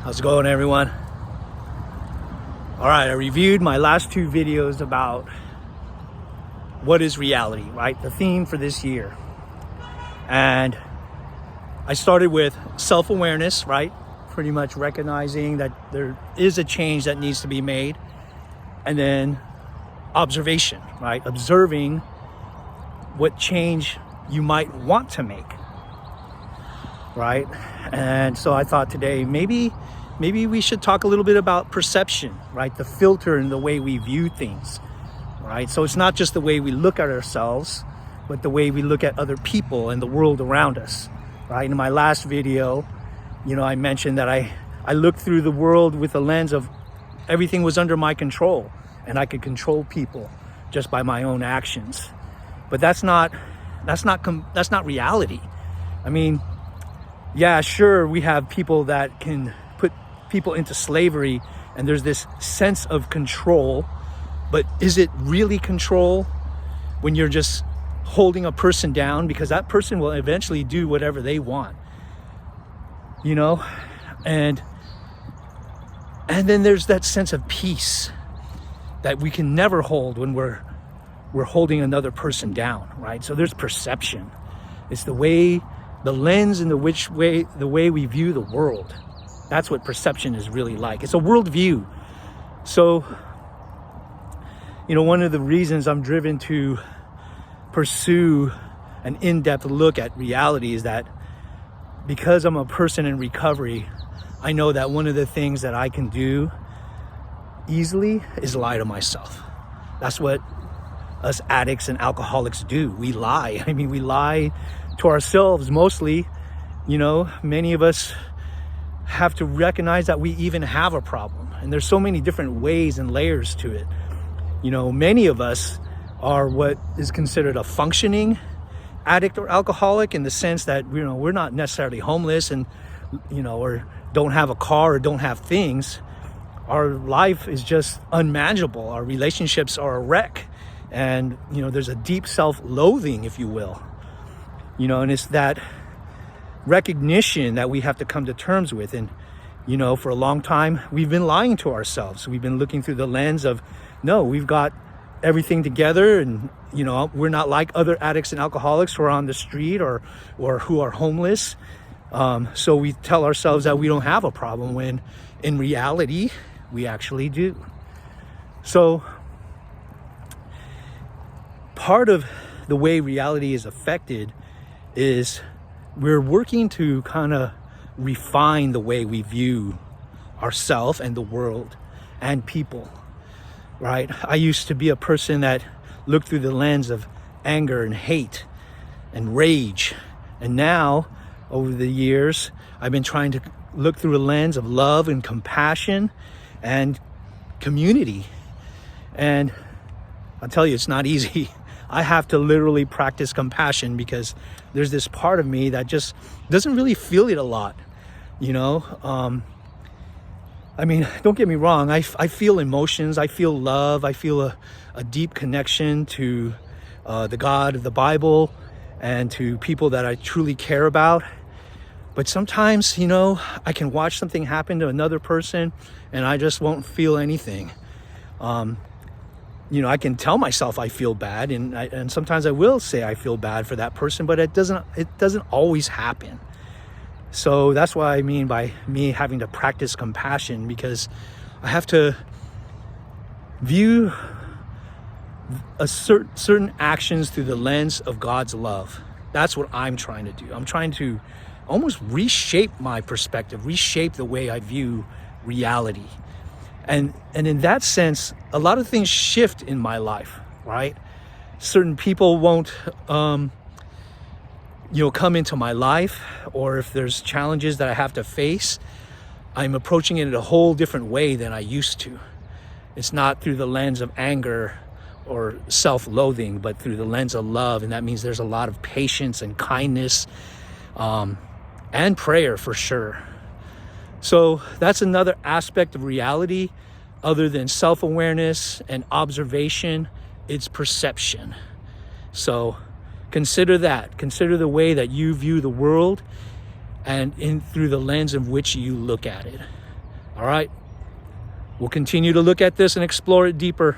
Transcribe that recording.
How's it going, everyone? All right, I reviewed my last two videos about what is reality, right? The theme for this year. And I started with self-awareness, right? Pretty much recognizing that there is a change that needs to be made. And then observation, right? Observing what change you might want to make, right? And so I thought today, maybe we should talk a little bit about perception, right? The filter and the way we view things, right? So it's not just the way we look at ourselves, but the way we look at other people and the world around us, right? In my last video, I mentioned that I looked through the world with a lens of everything was under my control and I could control people just by my own actions. But that's not reality. I mean, yeah, sure, we have people that can put people into slavery and there's this sense of control, but is it really control when you're just holding a person down? Because that person will eventually do whatever they want, and then there's that sense of peace that we can never hold when we're holding another person down, right? So there's perception. It's the lens and the way we view the world. That's what perception is really like. It's a worldview. So, one of the reasons I'm driven to pursue an in-depth look at reality is that because I'm a person in recovery, I know that one of the things that I can do easily is lie to myself. That's what us addicts and alcoholics do. We lie. We lie to ourselves mostly. Many of us have to recognize that we even have a problem. And there's so many different ways and layers to it. Many of us are what is considered a functioning addict or alcoholic, in the sense that, we're not necessarily homeless and, or don't have a car or don't have things. Our life is just unmanageable. Our relationships are a wreck. And, there's a deep self-loathing, if you will. And it's that recognition that we have to come to terms with. And, for a long time, we've been lying to ourselves. We've been looking through the lens of, no, we've got everything together, and, we're not like other addicts and alcoholics who are on the street or who are homeless. So we tell ourselves that we don't have a problem, when in reality, we actually do. So part of the way reality is affected is we're working to kind of refine the way we view ourselves and the world and people, right? I used to be a person that looked through the lens of anger and hate and rage. And now, over the years, I've been trying to look through a lens of love and compassion and community. And I'll tell you, it's not easy. I have to literally practice compassion because there's this part of me that just doesn't really feel it a lot, don't get me wrong. I feel emotions. I feel love. I feel a deep connection to the God of the Bible and to people that I truly care about. But sometimes, I can watch something happen to another person and I just won't feel anything. I can tell myself I feel bad, and sometimes I will say I feel bad for that person, but it doesn't always happen. So that's what I mean by me having to practice compassion, because I have to view certain actions through the lens of God's love. That's what I'm trying to do. I'm trying to almost reshape my perspective, reshape the way I view reality. And in that sense, a lot of things shift in my life, right? Certain people won't, come into my life, or if there's challenges that I have to face, I'm approaching it in a whole different way than I used to. It's not through the lens of anger or self-loathing, but through the lens of love. And that means there's a lot of patience and kindness, and prayer for sure. So that's another aspect of reality other than self-awareness and observation. It's perception. So consider that. Consider the way that you view the world and through the lens of which you look at it. All right. We'll continue to look at this and explore it deeper.